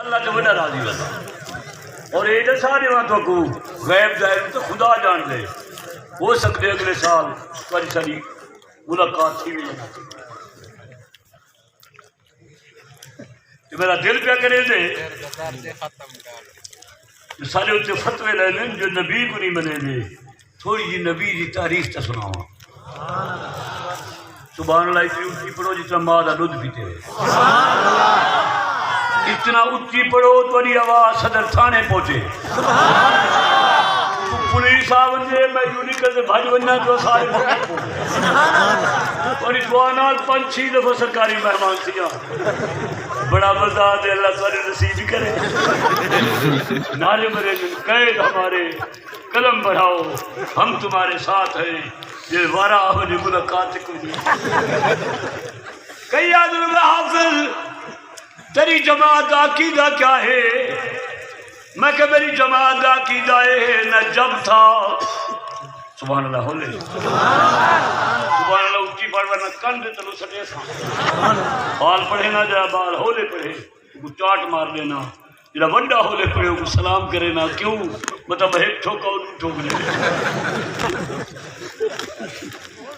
اللہ تو بڑا راضی ہوتا اور یہ سارے تو کو غیب ظاہر تو خدا جان دے ہو سکتے اگلے سال تاری ساری ملاقات تھی بھی میرا دل پہ کرے دے سارے اتنے فتوے لے لیں جو نبی کو نہیں بنے دے تھوڑی جی نبی کی تاریخ تا سناوا سبحان اللہ اتنی اچھی پڑھو جتنا ماں دا دودھ پیتے ہوئے اتنا اچھی پڑھو تھوڑی آواز صدر تھانے پہنچے پولیس آوندے میں یونیکل سے بھاج بننا جو سارے اور اس وانات 5-6 دفعہ سرکاری مہمان سیا بڑا مزہ دے اللہ تعالی نصیب کرے نعرے مرے قید ہمارے قلم بڑھاؤ ہم تمہارے ساتھ ہیں یہ وارا آمنی ملاقات کو نہیں کئی آدم حافظ تیری جماعت عقیدہ کیا ہے میں کہ میری جماعت عقیدہ ہے نہ جب تھا سبحان اللہ ہولے سبحان اللہ اچھی پڑھ ورنہ کن دے تلو سٹے سا بال پڑھے نہ جا بال ہولے پڑھے کو چاٹ مار لینا جڑا وڈا ہولے پڑھے کو سلام کرے نہ کیوں مطلب ایک ٹھوکا اور ٹھوک لے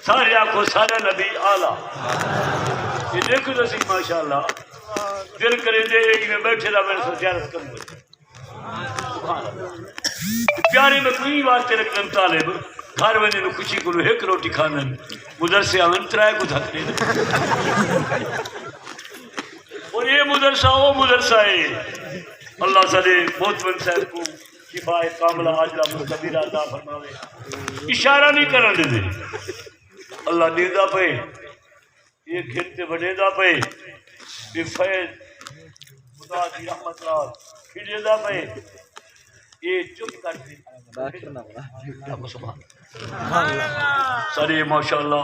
سارے آنکھوں سارے نبی اعلیٰ یہ دیکھو نصیب ماشاءاللہ دل کرے دے ایک میں بیٹھے دا میں نے سجارت کروں گا پیارے میں کوئی واسطے رکھنے طالب گھر ونے میں کچھ کو ایک روٹی کھانا مدرسے آمن ترائے کو دھکنے اور یہ مدرسہ وہ مدرسہ ہے اللہ صلی محتمن صاحب کو شفاء کاملہ عاجلہ مستقبیرہ عطا فرماوے اشارہ نہیں کرنے دے اللہ دیدہ پہ یہ گھرتے بڑھے دا پہ بے فیض خدا دی رحمت رات کھجے دا پہ یہ چپ کر دے سارے ماشاءاللہ